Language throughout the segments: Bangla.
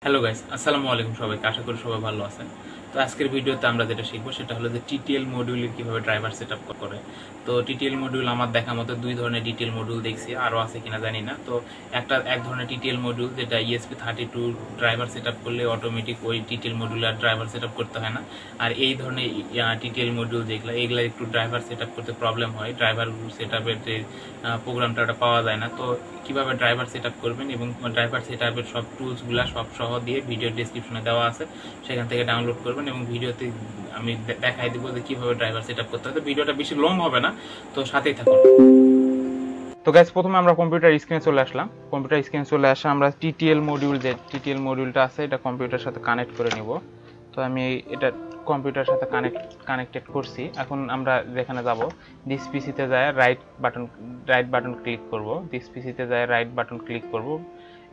হ্যালো গাইস, আসসালামু আলাইকুম সবাইকে। আশা করি সবাই ভালো আছেন। তো আজকের ভিডিওতে আমরা যেটা শিখবো সেটা হলো যে টিটিএল মডিউলে কিভাবে ড্রাইভার সেটআপ করে। তো টিটিএল মডিউল আমার দেখা মতো দুই ধরনের টিটিএল মডিউল দেখছি, আরও আছে কিনা জানি না। তো এক ধরনের টিটিএল মডিউল যেটা usb-ttl ড্রাইভার সেটআপ করলে অটোমেটিক ওই টিটিএল মডিউল আর ড্রাইভার সেটআপ করতে হয় না। আর এই ধরনের টিটিএল মডিউল যেগুলো এগুলা একটু ড্রাইভার সেটআপ করতে প্রবলেম হয়, ড্রাইভার সেটআপের যে প্রোগ্রামটা ওটা পাওয়া যায় না। তো কিভাবে ড্রাইভার সেটআপ করবেন এবং ড্রাইভার সেটআপের সব টুলসগুলো সব সহ দিয়ে ভিডিও ডেসক্রিপশনে দেওয়া আছে, সেখান থেকে ডাউনলোড করবেন এবং ভিডিওতে আমি দেখাই দিব যে কিভাবে ড্রাইভার সেটআপ করতে হয়। তো ভিডিওটা বেশি লং হবে না, তো সাথেই থাকুন। তো গাইস, প্রথমে আমরা কম্পিউটার স্ক্রিনে চলে আসলাম। কম্পিউটার স্ক্রিনে চলে আসা আমরা টিটিএল মডিউলটা আছে এটা কম্পিউটারের সাথে কানেক্ট করে নিব। তো আমি এটা কম্পিউটারের সাথে কানেক্টেড করছি। এখন আমরা যেখানে যাব, দিস পিসিতে যায় রাইট বাটন ক্লিক করব। দিস পিসিতে যায় রাইট বাটন ক্লিক করব।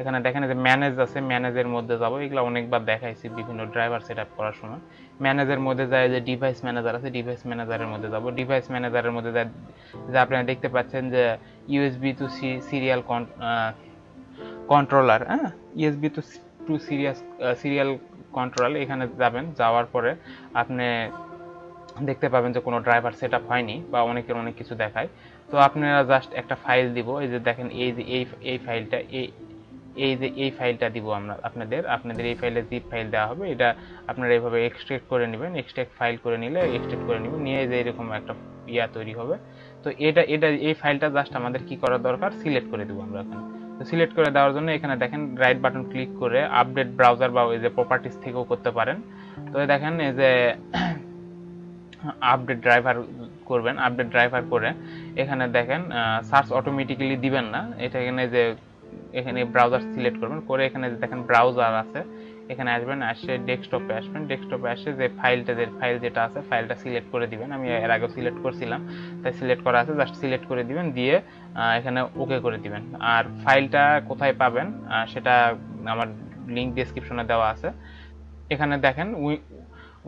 এখানে দেখেন যে ম্যানেজ আছে, ম্যানেজের মধ্যে যাব। এগুলো অনেকবার দেখাইছি বিভিন্ন ড্রাইভার সেটআপ করার সময়। ম্যানেজের মধ্যে যায় যে ডিভাইস ম্যানেজার আছে, ডিভাইস ম্যানেজারের মধ্যে যাব। ডিভাইস ম্যানেজারের মধ্যে যায় যে আপনারা দেখতে পাচ্ছেন যে USB to serial controller, USB to serial control. এখানে যাবেন, যাওয়ার পরে আপনি দেখতে পাবেন যে কোনো ড্রাইভার সেটআপ হয়নি বা অনেকের অনেক কিছু দেখায়। তো আপনারা জাস্ট একটা ফাইল দিব, এই যে দেখেন এই ফাইলটা এই ফাইলটা দিব আমরা আপনাদের এই ফাইলে জিপ ফাইল দেওয়া হবে। এটা আপনারা এইভাবে এক্সট্রাক্ট করে নেবেন, এক্সট্রাক্ট করে নেবেন, নিয়ে যে এরকম একটা তৈরি হবে। তো এটা এই ফাইলটা জাস্ট আমাদের কি করা দরকার, সিলেক্ট করে দেবো আমরা এখানে। তো সিলেক্ট করে দেওয়ার জন্য এখানে দেখেন রাইট বাটন ক্লিক করে আপডেট ব্রাউজার বা এই যে প্রপার্টিস থেকেও করতে পারেন। তো দেখেন এই যে আপডেট ড্রাইভার করবেন, আপডেট ড্রাইভার করে এখানে দেখেন সার্চ অটোমেটিক্যালি দিবেন না, এটা এখানে ব্রাউজার সিলেক্ট করবেন, করে এখানে দেখেন ব্রাউজার আছে, এখানে আসবেন, আসে ডেস্কটপে আসে যে ফাইল যেটা আছে ফাইলটা সিলেক্ট করে দিবেন। আমি এর আগে সিলেক্ট করছিলাম, তাই সিলেক্ট করা আছে, জাস্ট সিলেক্ট করে দিবেন, দিয়ে এখানে ওকে করে দিবেন। আর ফাইলটা কোথায় পাবেন সেটা আমার লিঙ্ক ডেসক্রিপশনে দেওয়া আছে। এখানে দেখেন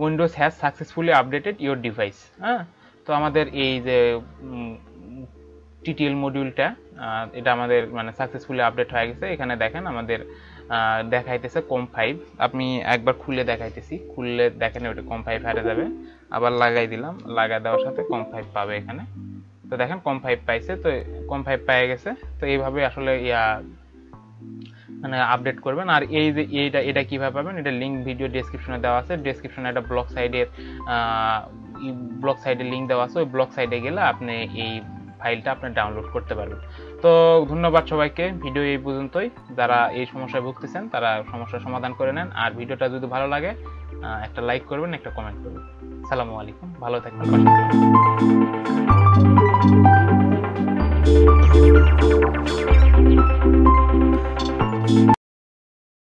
Windows has successfully updated your device. তো আমাদের এই যে টিটিএল মডিউলটা এটা আমাদের মানে সাকসেসফুলি আপডেট হয়ে গেছে। এখানে দেখেন আমাদের দেখাইতেছে COM5। আমি একবার খুলে দেখাইতেছি, খুললে দেখেন ওটা COM5 হারে যাবে। আবার লাগাই দিলাম, লাগাই দেওয়ার সাথে COM5 পাবে এখানে। তো দেখেন COM5 পাইছে, তো COM5 পেয়ে গেছে। তো এইভাবে আসলে মানে আপডেট করবেন। আর এই যে এটা কিভাবে পাবেন, এটা লিঙ্ক ভিডিও ডেসক্রিপশনে দেওয়া আছে। ডেসক্রিপশনে একটা ব্লগ সাইডের লিঙ্ক দেওয়া আছে, ওই ব্লগ সাইডে গেলে আপনি এই ফাইলটা আপনি ডাউনলোড করতে পারবেন। তো ধন্যবাদ সবাইকে। ভিডিও এই পর্যন্তই। যারা এই সমস্যায় ভুগতেছেন তারা সমস্যার সমাধান করে নেন। আর ভিডিওটা যদি ভালো লাগে একটা লাইক করবেন, একটা কমেন্ট করবেন। আসসালামু আলাইকুম, ভালো থাকবেন।